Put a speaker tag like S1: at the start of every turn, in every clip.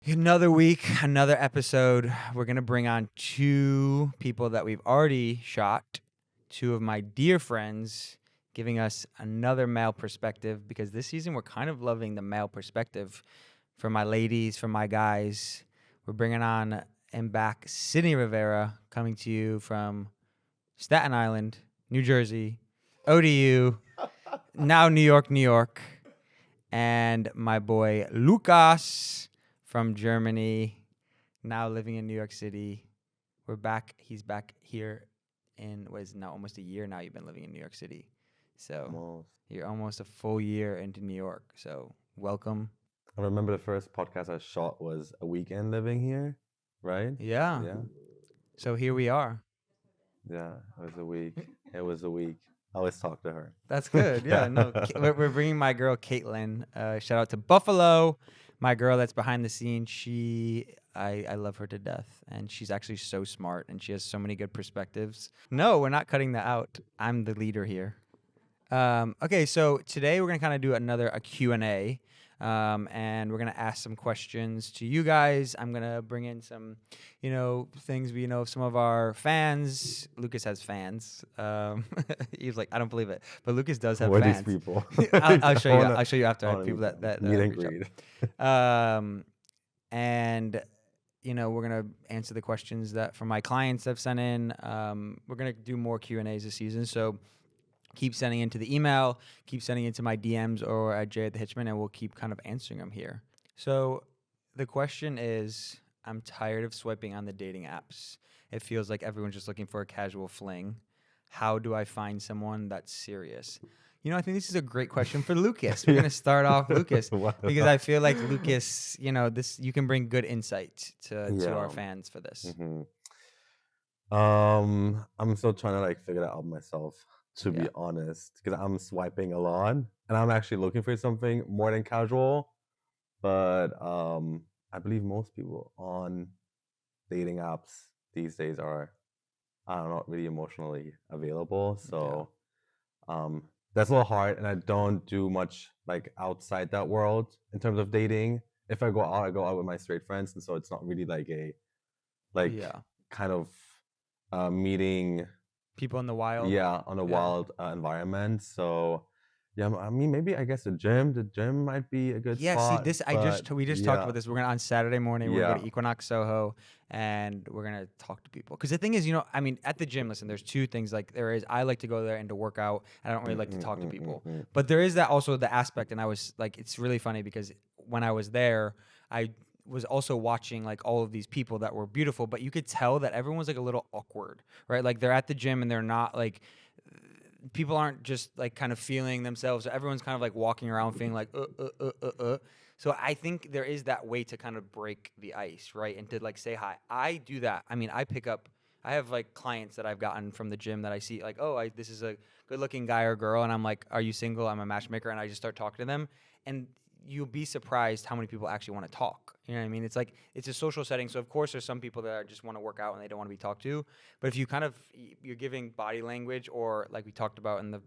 S1: Another week, another episode. We're going to bring on two people that we've already shot, two of my dear friends, giving us another male perspective because this season we're kind of loving the male perspective for my ladies, for my guys. We're bringing on and back Sidney Rivera, coming to you from Staten Island, New Jersey, ODU, now New York, New York, and my boy Lucas from Germany, now living in New York City. We're back. He's back here in what is now almost a year now you've been living in New York City. So you're almost a full year into New York. So welcome.
S2: I remember the first podcast I shot was a weekend living here, right?
S1: Yeah.
S2: Yeah.
S1: So here we are.
S2: Yeah, it was a week. It was a week. I always talk to her.
S1: That's good. Yeah, no, we're bringing my girl Caitlin. Shout out to Buffalo, my girl that's behind the scenes. I love her to death, and she's actually so smart, and she has so many good perspectives. No, we're not cutting that out. I'm the leader here. Okay, so today we're gonna kind of do a Q&A, and we're gonna ask some questions to you guys. I'm gonna bring in some, things we know some of our fans. Lucas has fans. He's like, I don't believe it, but Lucas does have
S2: Who are
S1: fans.
S2: these people?
S1: I'll show you. I'll show you after. I have people that
S2: meet and
S1: reach out.
S2: greet.
S1: And we're gonna answer the questions that from my clients have sent in. We're gonna do more Q&As this season, so keep sending into the email, keep sending into my DMs or at Jay at the Hitchman, and we'll keep kind of answering them here. So the question is, I'm tired of swiping on the dating apps. It feels like everyone's just looking for a casual fling. How do I find someone that's serious? I think this is a great question for Lucas. We're going to start off Lucas because I feel like Lucas, this you can bring good insight to our fans for this.
S2: Mm-hmm. I'm still trying to figure that out myself, to be honest, because I'm swiping a lot and I'm actually looking for something more than casual. But I believe most people on dating apps these days are not really emotionally available. So that's a little hard, and I don't do much outside that world in terms of dating. If I go out with my straight friends, and so it's not really kind of meeting
S1: people in the wild.
S2: Yeah, on a wild environment. So yeah, I mean, maybe I guess the gym might be a good spot.
S1: See, we just talked about this. We're gonna on Saturday morning. We're gonna go to Equinox Soho, and we're gonna talk to people. Because the thing is, at the gym, listen, there's two things. I like to go there and to work out. I don't really like to talk to people. But there is that also the aspect, and I was like, it's really funny because when I was there, I was also watching all of these people that were beautiful, but you could tell that everyone was a little awkward, right? Like they're at the gym and they're not people aren't just kind of feeling themselves. Everyone's kind of walking around feeling like So I think there is that way to kind of break the ice, right? And to say hi. I do that. I mean, I have clients that I've gotten from the gym that I see this is a good looking guy or girl, and I'm like, are you single? I'm a matchmaker, and I just start talking to them, and you'll be surprised how many people actually want to talk. You know what I mean? It's a social setting, so of course there's some people that just want to work out and they don't want to be talked to. But if you're giving body language, or like we talked about in the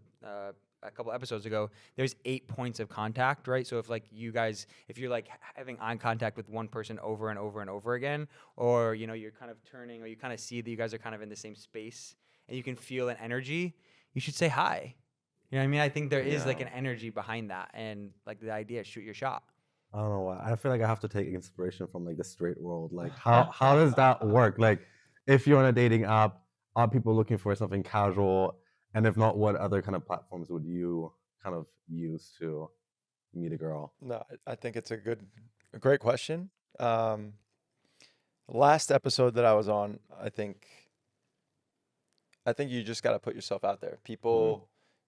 S1: a couple episodes ago, there's 8 points of contact, right? So if if you're having eye contact with one person over and over and over again, or you're kind of turning, or you kind of see that you guys are kind of in the same space and you can feel an energy, you should say hi. You know what I mean? I think there is an energy behind that, and the idea is shoot your shot.
S2: I don't know why. I feel like I have to take inspiration from the straight world. How does that work? If you're on a dating app, are people looking for something casual? And if not, what other kind of platforms would you kind of use to meet a girl?
S3: No, I think it's a great question. Last episode that I was on, I think you just got to put yourself out there. People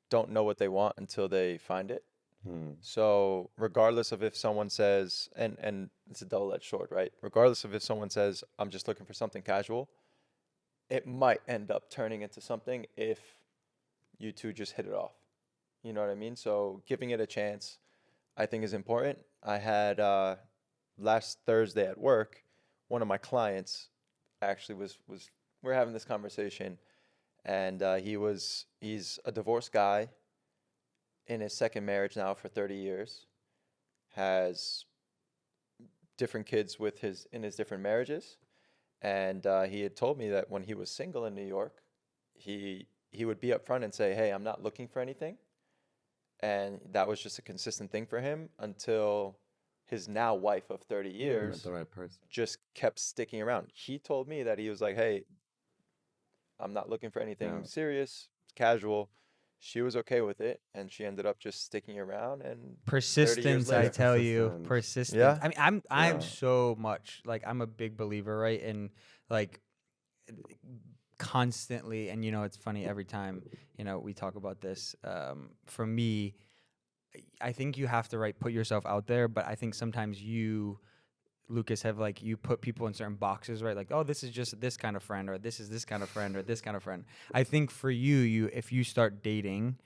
S3: don't know what they want until they find it. So regardless of if someone says, and it's a double-edged sword, right? Regardless of if someone says, I'm just looking for something casual, it might end up turning into something if you two just hit it off. You know what I mean? So giving it a chance, I think, is important. I had last Thursday at work, one of my clients actually we're having this conversation, and he's a divorced guy in his second marriage now for 30 years, has different kids with in his different marriages, and he had told me that when he was single in New York, he would be upfront and say, "Hey, I'm not looking for anything," and that was just a consistent thing for him until his now wife of 30 years
S2: the right person.
S3: just kept sticking around. He told me that he was like, "Hey, I'm not looking for anything serious, casual." She was okay with it, and she ended up just sticking around. And 30 years
S1: Persistence, I
S3: later,
S1: tell you, persistence.
S3: Yeah.
S1: I mean, I'm so much like I'm a big believer, right? In like constantly, and it's funny every time we talk about this. For me, I think you have to put yourself out there, but I think sometimes you, Lucas, have you put people in certain boxes, right? Like, oh, this is just this kind of friend, or this is this kind of friend, or this kind of friend. I think for you if you start dating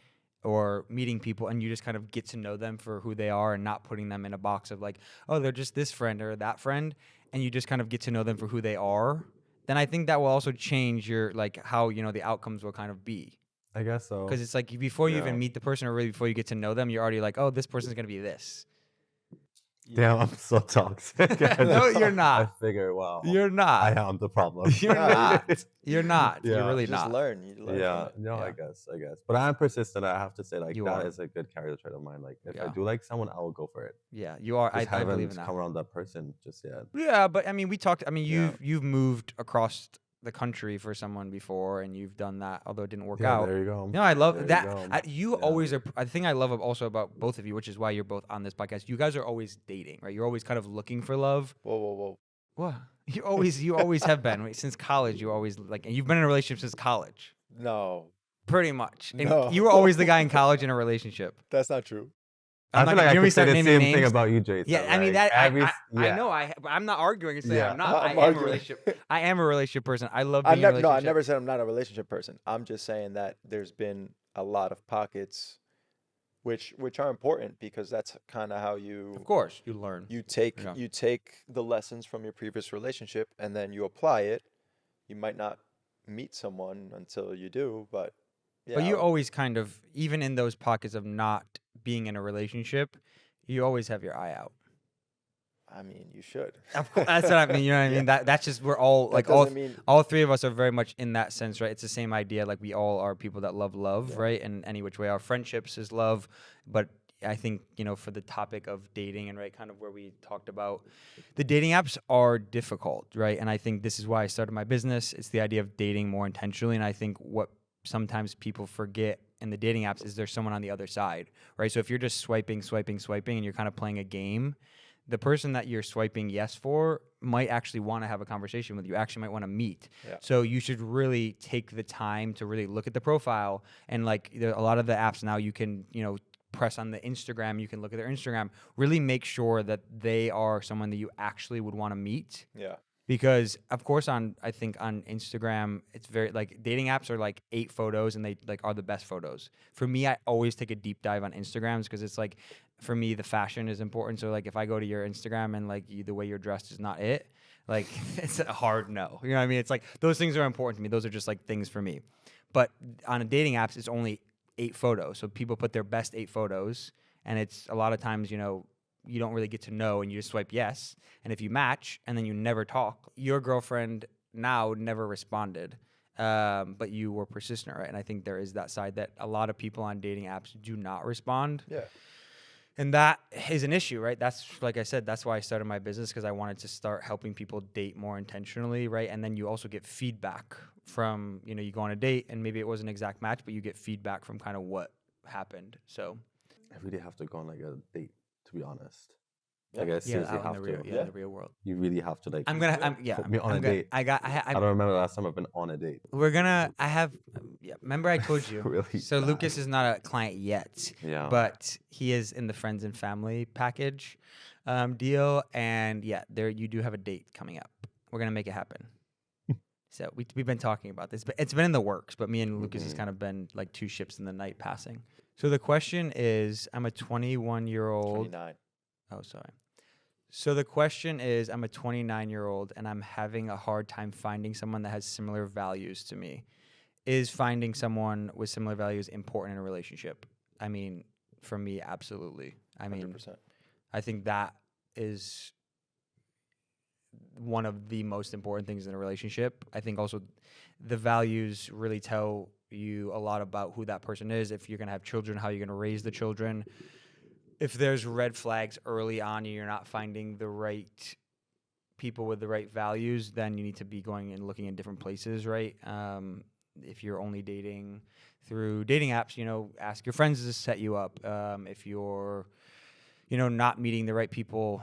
S1: or meeting people and you just kind of get to know them for who they are and not putting them in a box of like, oh, they're just this friend or that friend, and you just kind of get to know them for who they are, then I think that will also change your how the outcomes will kind of be.
S2: I guess so.
S1: Because it's like before you even meet the person, or really before you get to know them, you're already like, oh, this person's gonna be this.
S2: Damn, I'm so toxic.
S1: No, you're not.
S2: I figure, wow.
S1: You're not.
S2: I am the problem.
S1: You're not. You're not.
S2: Yeah.
S1: You're really
S3: just
S1: not.
S3: learn. You learn.
S2: Yeah,
S3: from it.
S2: no,
S1: Yeah.
S2: I guess. But I'm persistent. I have to say,
S1: You
S2: that
S1: are.
S2: is a good character trait of mine. Like, if I
S1: Yeah.
S2: do like someone, I will go for it.
S1: Yeah, you are.
S2: Just
S1: I
S2: haven't
S1: believe in that.
S2: come around that person just yet.
S1: Yeah, but I mean, we talked. I mean, you've moved across the country for someone before, and you've done that, although it didn't work out.
S2: There you go.
S1: No, I love
S2: There
S1: that.
S2: you go.
S1: Always are. I think I love also about both of you, which is why you're both on this podcast. You guys are always dating, right? You're always kind of looking for love.
S3: Whoa.
S1: What? You always have been, right? Since college. You always and you've been in a relationship since college.
S3: No,
S1: Pretty much. And
S3: No.
S1: you were always the guy in college in a relationship.
S3: that's not true.
S2: I feel like I could say the same thing about you, Jason.
S1: Yeah, I mean that. I know. I'm not arguing and saying
S2: Yeah.
S1: I'm not.
S3: I'm
S1: I am a
S3: arguing.
S1: relationship. I am a relationship person. I love being in a
S3: I
S1: relationship.
S3: never said I'm not a relationship person. I'm just saying that there's been a lot of pockets, which are important because that's kind of how you.
S1: Of course, you learn.
S3: You take
S1: Yeah.
S3: you take the lessons from your previous relationship and then you apply it. You might not meet someone until you do, but yeah.
S1: But you always kind of, even in those pockets of not being in a relationship, you always have your eye out.
S3: I mean, you should.
S1: Of course, that's what I mean. You know what I mean? That's just we're all
S3: That doesn't mean-
S1: all three of us are very much in that sense, right? It's the same idea. Like we all are people that love love, right? And any which way, our friendships is love. But I think for the topic of dating and kind of where we talked about, the dating apps are difficult, right? And I think this is why I started my business. It's the idea of dating more intentionally, and I think what sometimes people forget in the dating apps is there's someone on the other side, right? So if you're just swiping, and you're kind of playing a game, the person that you're swiping yes for might actually want to have a conversation with you, actually might want to meet.
S3: Yeah.
S1: So you should really take the time to really look at the profile. And a lot of the apps now you can, press on the Instagram, you can look at their Instagram, really make sure that they are someone that you actually would want to meet.
S3: Yeah.
S1: Because of course I think on Instagram, it's very dating apps are 8 photos and they are the best photos. For me, I always take a deep dive on Instagrams because it's for me, the fashion is important. So if I go to your Instagram and the way you're dressed is not it, it's a hard no. You know what I mean? It's those things are important to me. Those are just things for me. But on a dating apps, it's only 8 photos. So people put their best 8 photos, and it's a lot of times, you don't really get to know, and you just swipe yes. And if you match and then you never talk, your girlfriend now never responded, but you were persistent, right? And I think there is that side that a lot of people on dating apps do not respond.
S3: Yeah.
S1: And that is an issue, right? That's, like I said, that's why I started my business, because I wanted to start helping people date more intentionally, right? And then you also get feedback from, you go on a date and maybe it wasn't an exact match, but you get feedback from kind of what happened. So
S2: I really have to go on a date, to be honest.
S3: Yeah.
S2: I seriously
S1: out
S2: have
S1: in
S2: to.
S1: the real world.
S2: You really have to
S1: put me
S2: on a date.
S1: I
S2: don't remember the last time I've been on a date.
S1: Remember I told you.
S2: Really
S1: So
S2: bad.
S1: Lucas is not a client yet.
S2: Yeah.
S1: But he is in the friends and family package deal. And there you do have a date coming up. We're going to make it happen. So we've been talking about this, but it's been in the works. But me and Lucas has kind of been like 2 ships in the night passing. So the question is, I'm a 21-year-old.
S3: 29.
S1: Oh, sorry. So the question is, I'm a 29-year-old and I'm having a hard time finding someone that has similar values to me. Is finding someone with similar values important in a relationship? I mean, for me, absolutely. I mean,
S3: 100%.
S1: I think that is one of the most important things in a relationship. I think also the values really tell you a lot about who that person is. If you're going to have children, how you're going to raise the children. If there's red flags early on and you're not finding the right people with the right values, then you need to be going and looking in different places, right? If you're only dating through dating apps, ask your friends to set you up. If you're, not meeting the right people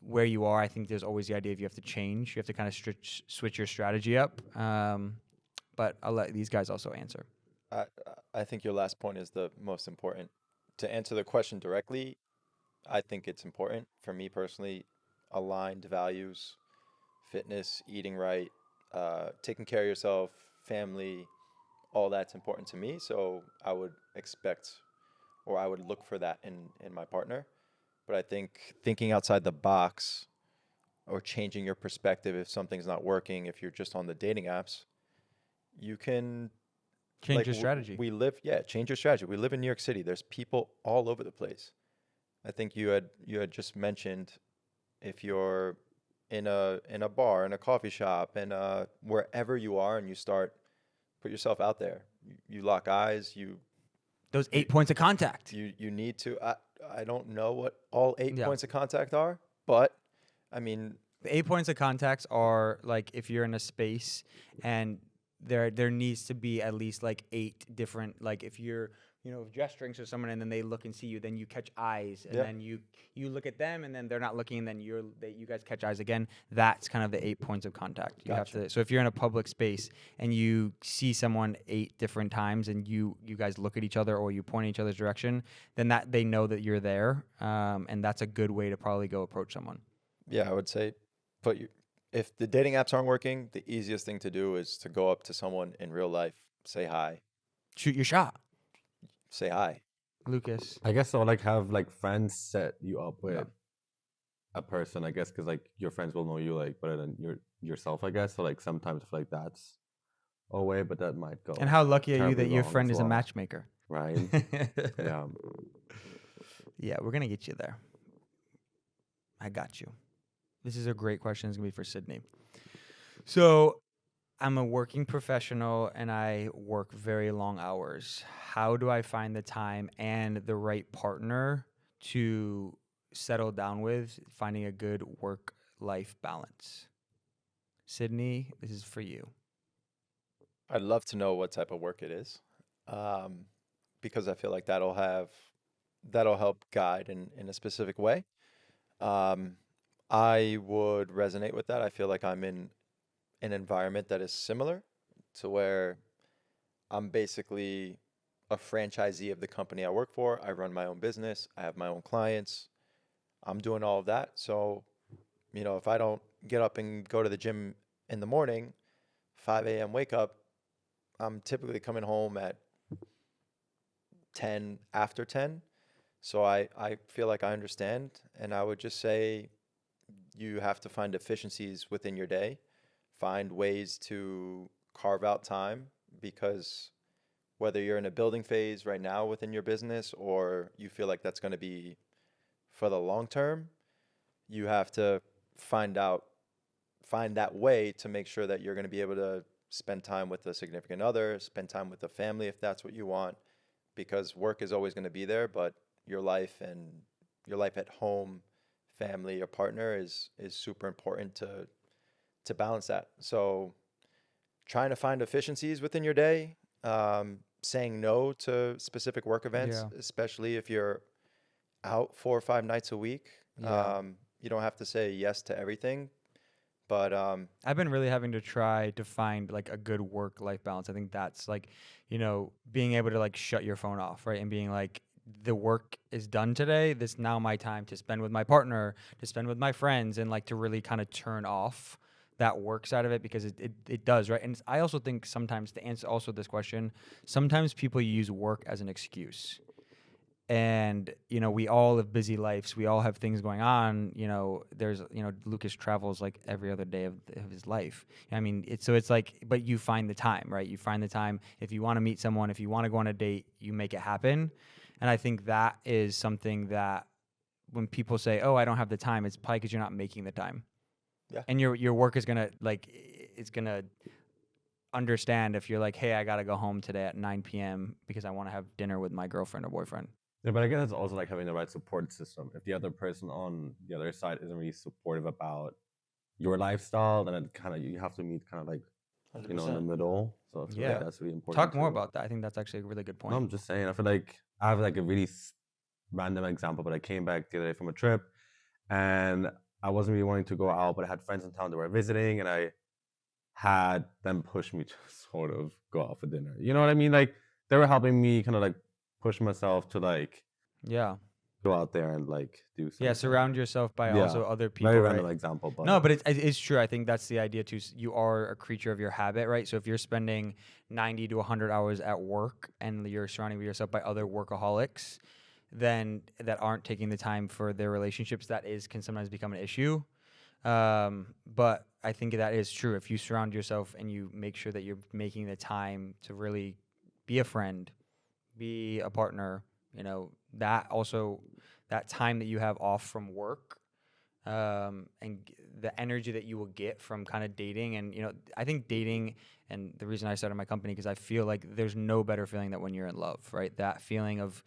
S1: where you are, I think there's always the idea of you have to change. You have to kind of switch your strategy up. But I'll let these guys also answer.
S3: I think your last point is the most important. To answer the question directly, I think it's important for me personally, aligned values, fitness, eating right, taking care of yourself, family, all that's important to me. So I would expect, or I would look for that in my partner. But I think thinking outside the box or changing your perspective if something's not working, if you're just on the dating apps, you can
S1: change your strategy.
S3: Change your strategy. We live in New York City. There's people all over the place. I think you had just mentioned if you're in a bar, in a coffee shop, and wherever you are, and you put yourself out there. You lock eyes.
S1: Those 8 points of contact.
S3: You need to. I don't know what all 8 points of contact are, but I mean,
S1: the 8 points of contacts are like if you're in a space and there needs to be at least like 8 different, like if you're gesturing to someone and then they look and see you, then you catch eyes, and then you look at them and then they're not looking, and then you guys catch eyes again. That's kind of the 8 points of contact. You have to. So if you're in a public space and you see someone 8 different times and you guys look at each other or you point in each other's direction, then that they know that you're there, and that's a good way to probably go approach someone.
S3: Yeah, I would say, if the dating apps aren't working, the easiest thing to do is to go up to someone in real life, say hi.
S1: Shoot your shot.
S3: Say hi.
S1: Lucas.
S2: I guess so, like have like friends set you up with a person, I guess, because like your friends will know you like better than yourself, I guess. So like sometimes I feel like that's a way, but that might go.
S1: And how lucky are you that your friend is a matchmaker?
S2: Right. Yeah.
S1: Yeah, we're gonna get you there. I got you. This is a great question. It's going to be for Sidney. So I'm a working professional and I work very long hours. How do I find the time and the right partner to settle down with, finding a good work-life balance? Sidney, this is for you.
S3: I'd love to know what type of work it is, because I feel like that'll help guide in a specific way. I would resonate with that. I feel like I'm in an environment that is similar to where I'm basically a franchisee of the company I work for. I run my own business. I have my own clients. I'm doing all of that. So, if I don't get up and go to the gym in the morning, 5 a.m. wake up, I'm typically coming home at 10, after 10. So I feel like I understand. And I would just say, you have to find efficiencies within your day, find ways to carve out time, because whether you're in a building phase right now within your business or you feel like that's going to be for the long term, you have to find that way to make sure that you're going to be able to spend time with a significant other, spend time with the family if that's what you want, because work is always going to be there, but your life at home, family, your partner is super important to balance that. So trying to find efficiencies within your day, saying no to specific work events, especially if you're out 4 or 5 nights a week. You don't have to say yes to everything, but
S1: I've been really having to try to find like a good work-life balance. I think that's like, being able to like shut your phone off, right? And being like, the work is done today. This is now my time to spend with my partner, to spend with my friends, and like to really kind of turn off that work side of it, because it does, right? And I also think sometimes, to answer also this question, sometimes people use work as an excuse. And, we all live busy lives. We all have things going on. There's, Lucas travels like every other day of his life. I mean, it's like, but you find the time, right? You find the time. If you want to meet someone, if you want to go on a date, you make it happen. And I think that is something that when people say, oh, I don't have the time, it's probably because you're not making the time.
S3: Yeah.
S1: And your work is gonna it's gonna understand if you're like, hey, I gotta go home today at 9 p.m. because I want to have dinner with my girlfriend or boyfriend.
S2: Yeah, but I guess it's also like having the right support system. If the other person on the other side isn't really supportive about your lifestyle, then it kind of you have to meet kind of like
S3: 100%.
S2: you know in the middle. So I feel
S1: Yeah.
S2: like that's really important.
S1: Talk more
S2: too.
S1: about that. I think that's actually a really good point.
S2: No, I'm just saying. I feel like I have like a really random example, but I came back the other day from a trip, and I wasn't really wanting to go out, but I had friends in town that were visiting, and I had them push me to sort of go out for dinner. You know what I mean? Like they were helping me kind of like push myself to like
S1: Yeah.
S2: go out there and like do something.
S1: Yeah, surround yourself by also other people.
S2: Very
S1: right?
S2: random example, but
S1: no, but it's true. I think that's the idea too. You are a creature of your habit, right? So if you're spending 90 to 100 hours at work and you're surrounding yourself by other workaholics, then that aren't taking the time for their relationships, can sometimes become an issue. But I think that is true. If you surround yourself and you make sure that you're making the time to really be a friend, be a partner, that time that you have off from work, the energy that you will get from kind of dating. And, I think dating, and the reason I started my company, because I feel like there's no better feeling than when you're in love, right? That feeling of,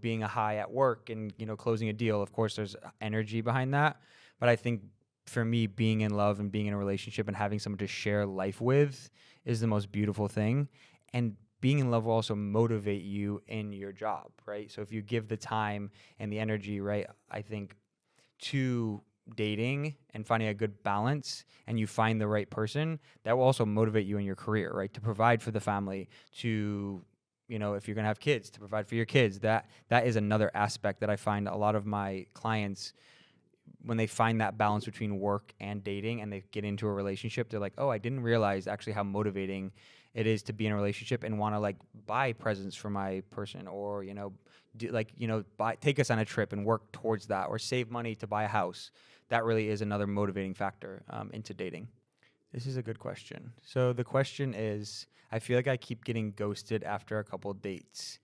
S1: being a high at work and, closing a deal. Of course, there's energy behind that. But I think for me, being in love and being in a relationship and having someone to share life with is the most beautiful thing. And being in love will also motivate you in your job, right? So if you give the time and the energy, right, I think to dating and finding a good balance, and you find the right person, that will also motivate you in your career, right? To provide for the family, to, if you're going to have kids, to provide for your kids. That is another aspect that I find a lot of my clients, when they find that balance between work and dating and they get into a relationship, they're like, oh, I didn't realize actually how motivating it is to be in a relationship and want to like buy presents for my person, or, take us on a trip and work towards that, or save money to buy a house. That really is another motivating factor into dating. This is a good question. So the question is, I feel like I keep getting ghosted after a couple dates.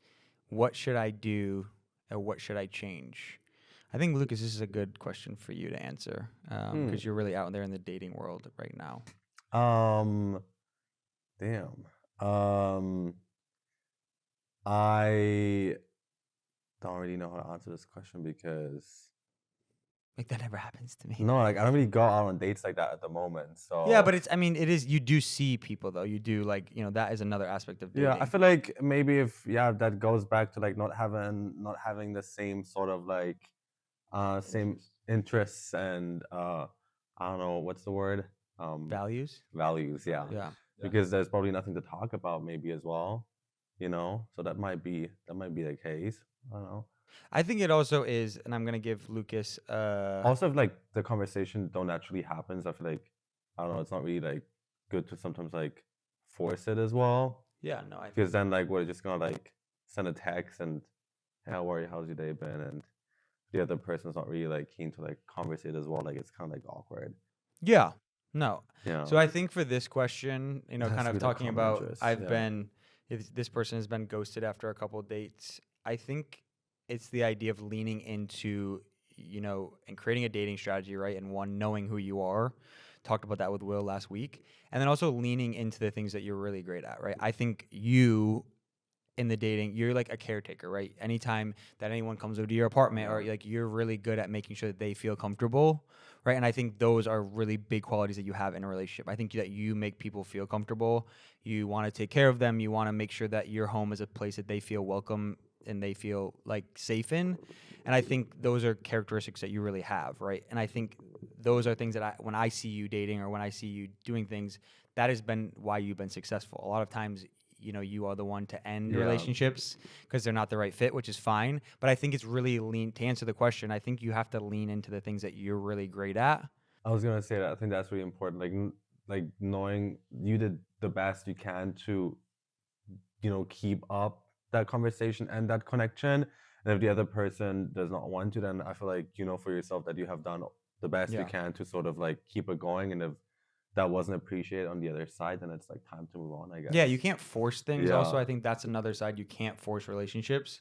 S1: What should I do, or what should I change? I think, Lucas, this is a good question for you to answer, because you're really out there in the dating world right now.
S2: I don't really know how to answer this question because
S1: that never happens to me.
S2: No, I don't really go out on dates like that at the moment. So
S1: yeah, but it is. You do see people though. You do that is another aspect of dating.
S2: Yeah, I feel like maybe if that goes back to like not having the same sort of like same interests and I don't know what's the word
S1: values.
S2: Yeah. Because there's probably nothing to talk about maybe as well, so that might be the case. I don't know.
S1: I think it also is, and I'm gonna give Lucas
S2: also if like the conversation don't naturally happen, so I feel like I don't know, it's not really like good to sometimes like force it as well.
S1: Yeah, no,
S2: because then like we're just gonna like send a text and, hey, how are you, how's your day been, and the other person's not really like keen to like conversate as well. Like it's kind of like awkward.
S1: Yeah. No.
S2: Yeah.
S1: So I think for this question, kind of talking about if this person has been ghosted after a couple of dates, I think it's the idea of leaning into, and creating a dating strategy, right? And one, knowing who you are. Talked about that with Will last week. And then also leaning into the things that you're really great at, right? I think you, in the dating, you're like a caretaker, right? Anytime that anyone comes over to your apartment, or like you're really good at making sure that they feel comfortable, right? And I think those are really big qualities that you have in a relationship. I think that you make people feel comfortable. You want to take care of them. You want to make sure that your home is a place that they feel welcome and they feel like safe in. And I think those are characteristics that you really have, right? And I think those are things that when I see you dating or when I see you doing things, that has been why you've been successful. A lot of times, you are the one to end relationships because they're not the right fit, which is fine. But I think it's really to answer the question, I think you have to lean into the things that you're really great at.
S2: I was going to say that I think that's really important. Like knowing you did the best you can to, keep up that conversation and that connection. And if the other person does not want to, then I feel like, for yourself that you have done the best you can to sort of like keep it going. And if that wasn't appreciated on the other side, then it's like time to move on, I guess.
S1: Yeah, you can't force things. Also, I think that's another side. You can't force relationships.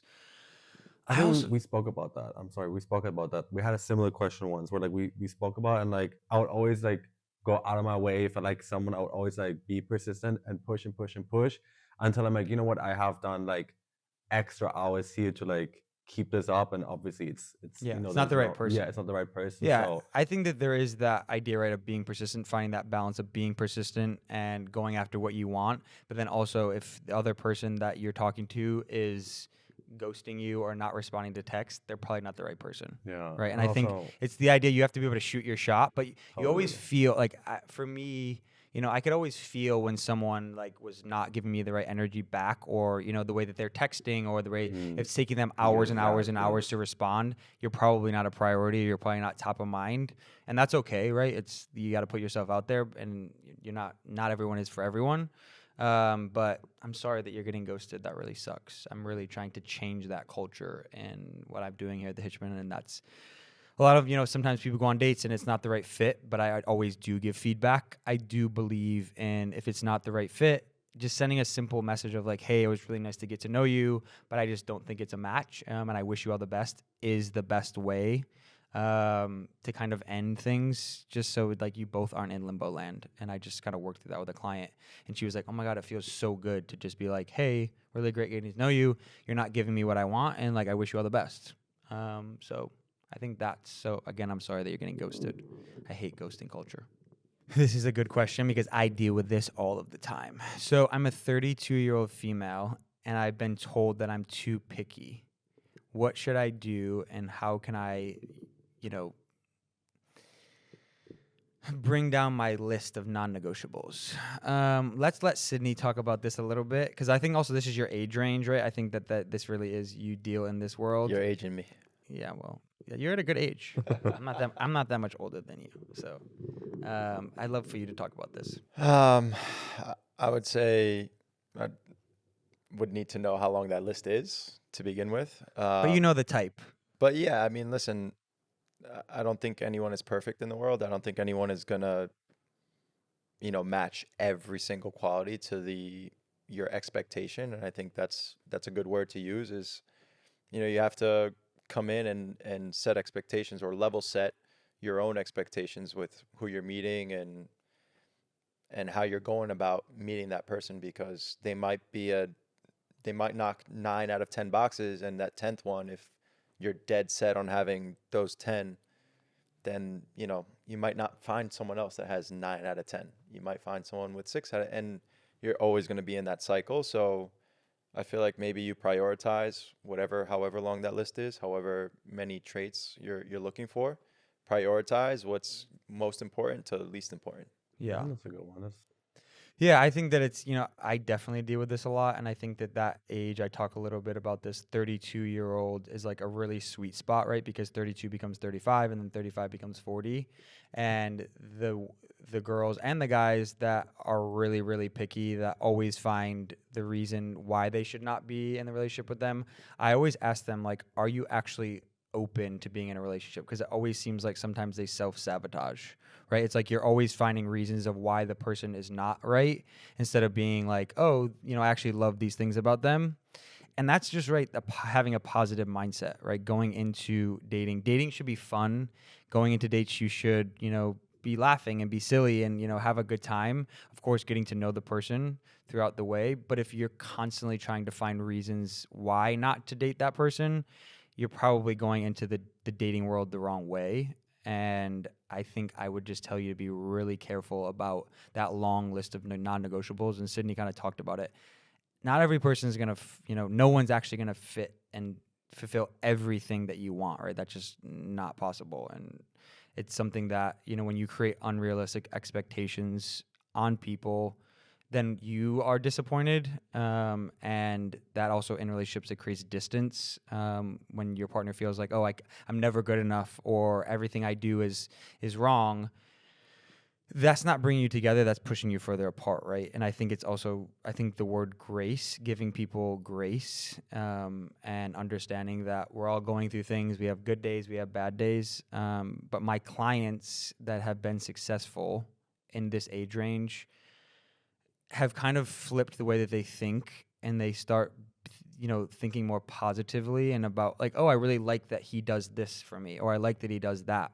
S2: I think we spoke about that. I'm sorry, we spoke about that. We had a similar question once where like we spoke about, and like I would always like go out of my way for like someone. I would always like be persistent and push and push and push until I'm like, you know what, I have done like extra hours here to like keep this up, and obviously it's
S1: Yeah,
S2: you know,
S1: it's not the right
S2: no,
S1: person.
S2: yeah, it's not the right person.
S1: Yeah,
S2: So
S1: I think that there is that idea, right, of being persistent, finding that balance of being persistent and going after what you want. But then also, if the other person that you're talking to is ghosting you or not responding to text, they're probably not the right person.
S2: yeah,
S1: Right. And
S2: and
S1: I think
S2: also
S1: it's the idea you have to be able to shoot your shot, but you always
S2: totally.
S1: feel like, for me, I could always feel when someone like was not giving me the right energy back, or, the way that they're texting, or the way it's taking them hours and hours and
S2: Exactly.
S1: hours to respond. You're probably not a priority. You're probably not top of mind, and that's okay, right? You got to put yourself out there, and not everyone is for everyone. But I'm sorry that you're getting ghosted. That really sucks. I'm really trying to change that culture and what I'm doing here at the Hitchman, and that's a lot of, sometimes people go on dates and it's not the right fit, but I always do give feedback. I do believe in, if it's not the right fit, just sending a simple message of like, hey, it was really nice to get to know you, but I just don't think it's a match, and I wish you all the best, is the best way to kind of end things, just so like you both aren't in limbo land. And I just kind of worked through that with a client, and she was like, oh my God, it feels so good to just be like, hey, really great getting to know you. You're not giving me what I want, and like, I wish you all the best. So I think that's, so again, I'm sorry that you're getting ghosted. I hate ghosting culture. This is a good question because I deal with this all of the time. So I'm a 32-year-old female, and I've been told that I'm too picky. What should I do, and how can I, bring down my list of non-negotiables? Let's let Sidney talk about this a little bit, because I think also this is your age range, right? I think that this really is, you deal in this world.
S3: You're aging me.
S1: Yeah, well, you're at a good age. I'm not that much older than you, so I'd love for you to talk about this.
S3: I would say I would need to know how long that list is to begin with.
S1: But you know the type.
S3: But yeah, I mean, listen, I don't think anyone is perfect in the world. I don't think anyone is gonna, match every single quality to your expectation. And I think that's a good word to use. Is, you have to come in and set expectations, or level set your own expectations with who you're meeting, and how you're going about meeting that person, because they might knock 9 out of 10 boxes, and that 10th one, if you're dead set on having those 10, then you might not find someone else that has 9 out of 10. You might find someone with 6 out of, and you're always going to be in that cycle. So I feel like maybe you prioritize however long that list is, however many traits you're looking for. Prioritize what's most important to least important.
S1: Yeah.
S2: That's a good one.
S1: Yeah, I think that it's, I definitely deal with this a lot. And I think that age, I talk a little bit about this, 32-year-old is like a really sweet spot, right? Because 32 becomes 35, and then 35 becomes 40. And the girls and the guys that are really, really picky, that always find the reason why they should not be in the relationship with them, I always ask them, like, are you actually open to being in a relationship? Because it always seems like sometimes they self-sabotage, right? It's like you're always finding reasons of why the person is not right, instead of being like, oh, I actually love these things about them. And that's just right, having a positive mindset, right? Going into dating should be fun. Going into dates, you should, be laughing and be silly and, have a good time. Of course, getting to know the person throughout the way. But if you're constantly trying to find reasons why not to date that person, you're probably going into the dating world the wrong way. And I think I would just tell you to be really careful about that long list of non-negotiables. And Sidney kind of talked about it. Not every person is going to, no one's actually going to fit and fulfill everything that you want, right? That's just not possible. And it's something that, when you create unrealistic expectations on people, then you are disappointed. And that also, in relationships, it creates distance. When your partner feels like, oh, I'm never good enough, or everything I do is wrong. That's not bringing you together. That's pushing you further apart, right? And I think it's also, the word grace, giving people grace, and understanding that we're all going through things. We have good days, we have bad days. But my clients that have been successful in this age range have kind of flipped the way that they think, and they start, thinking more positively and about like, oh, I really like that he does this for me, or I like that he does that.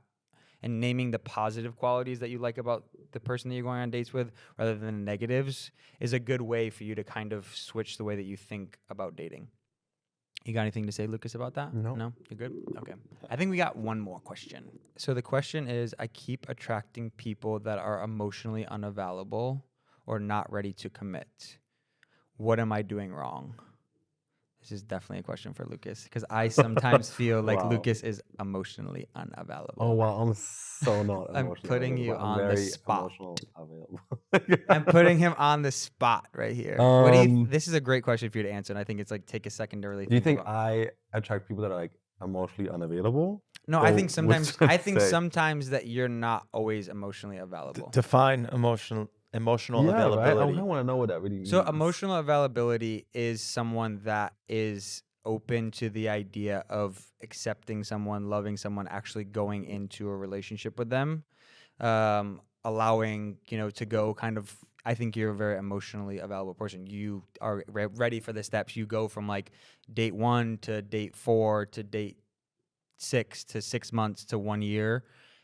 S1: and naming the positive qualities that you like about the person that you're going on dates with rather than the negatives is a good way for you to kind of switch the way that you think about dating. You got anything to say, Lucas, about that?
S2: No.
S1: No? You're good? Okay. I think we got one more question. So the question is, I keep attracting people that are emotionally unavailable or not ready to commit. What am I doing wrong? This is definitely a question for Lucas because I sometimes feel like
S2: Wow.
S1: Lucas is emotionally unavailable.
S2: Oh, wow. I'm so not
S1: I'm
S2: emotional.
S1: putting you on the spot.
S2: Available.
S1: I'm putting him on the spot right here. What do you? This is a great question for you to answer, and I think it's like take a second to really.
S2: Do you think
S1: about.
S2: I attract people that are like emotionally unavailable?
S1: No,
S2: Or
S1: I think sometimes.
S2: which one
S1: I think
S2: say?
S1: sometimes that you're not always emotionally available.
S3: Define emotional
S2: Yeah,
S3: availability.
S2: right. I kind of want to know what that really means.
S1: So emotional availability is someone that is open to the idea of accepting someone, loving someone, actually going into a relationship with them, allowing, to go kind of. I think you're a very emotionally available person. You are ready for the steps. You go from like date 1 to date 4 to date 6 to 6 months to 1 year.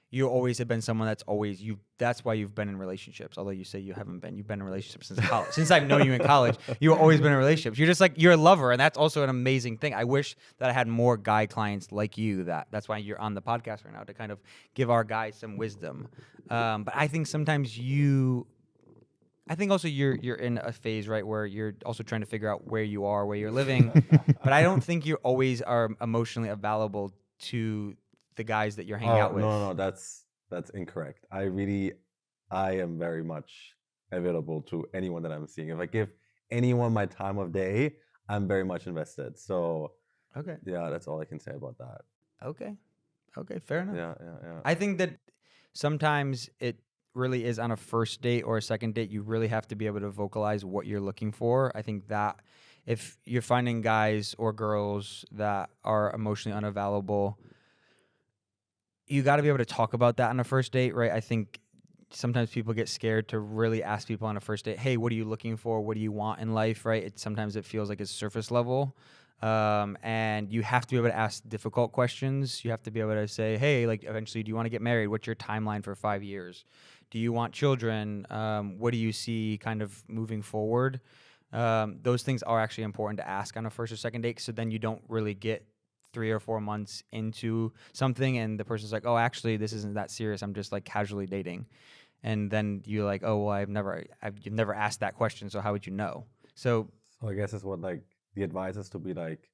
S1: You always have been someone that's always you. That's why you've been in relationships. Although you say you haven't been, you've been in relationships since college. Since I've known you in college, you've always been in relationships. You're just like you're a lover, and that's also an amazing thing. I wish that I had more guy clients like you. That's why you're on the podcast right now to kind of give our guys some wisdom. But I think sometimes I think also you're in a phase right where you're also trying to figure out where you are, where you're living. But I don't think you always are emotionally available to the guys that you're hanging out with.
S2: No, that's incorrect. I am very much available to anyone that I'm seeing. If I give anyone my time of day, I'm very much invested. So
S1: Okay.
S2: Yeah, that's all I can say about that.
S1: Okay, fair enough.
S2: Yeah.
S1: I think that sometimes it really is on a first date or a second date, you really have to be able to vocalize what you're looking for. I think that if you're finding guys or girls that are emotionally unavailable, you got to be able to talk about that on a first date, right? I think sometimes people get scared to really ask people on a first date, hey, what are you looking for? What do you want in life, right? Sometimes it feels like it's surface level. And you have to be able to ask difficult questions. You have to be able to say, hey, like eventually, do you want to get married? What's your timeline for 5 years? Do you want children? What do you see kind of moving forward? Those things are actually important to ask on a first or second date. So then you don't really get 3 or 4 months into something and the person's like, oh, actually, this isn't that serious. I'm just like casually dating. And then you're like, oh, well, you've never asked that question. So how would you know? So
S2: I guess it's what like the advice is to be like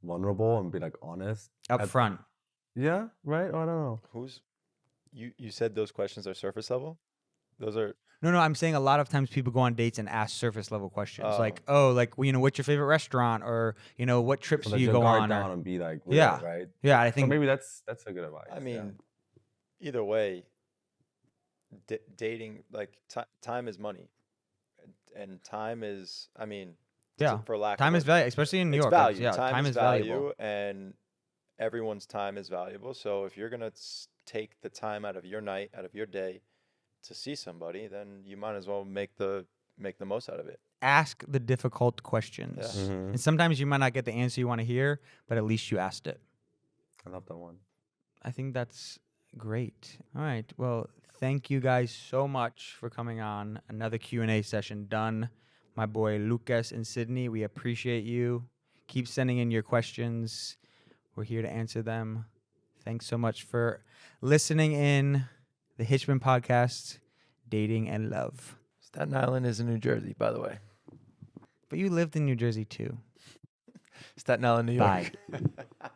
S2: vulnerable and be like honest
S1: up front.
S2: Yeah, right? Oh, I don't know.
S3: You said those questions are surface level? Those are
S1: No, I'm saying a lot of times people go on dates and ask surface level questions like, what's your favorite restaurant, or what trips do you go on,
S2: down and be like,
S1: yeah,
S2: right?
S1: Yeah, I think
S2: so maybe that's a good advice.
S3: I mean, either way, dating, like time is money, and time is, I mean, for lack
S1: time
S3: of
S1: is value, especially in New York.
S3: Value.
S1: Yeah, time is valuable,
S3: and everyone's time is valuable. So if you're gonna take the time out of your night, out of your day, to see somebody, then you might as well make the most out of it.
S1: Ask the difficult questions.
S3: Yeah.
S2: Mm-hmm.
S1: And sometimes you might not get the answer you want to hear, but at least you asked it.
S2: I love that one.
S1: I think that's great. All right. Well, thank you guys so much for coming on. Another Q&A session done. My boy Lucas and Sidney, we appreciate you. Keep sending in your questions. We're here to answer them. Thanks so much for listening in. The Hitchman Podcast, Dating and Love.
S3: Staten Island is in New Jersey, by the way.
S1: But you lived in New Jersey too.
S3: Staten Island, New York.
S1: Bye.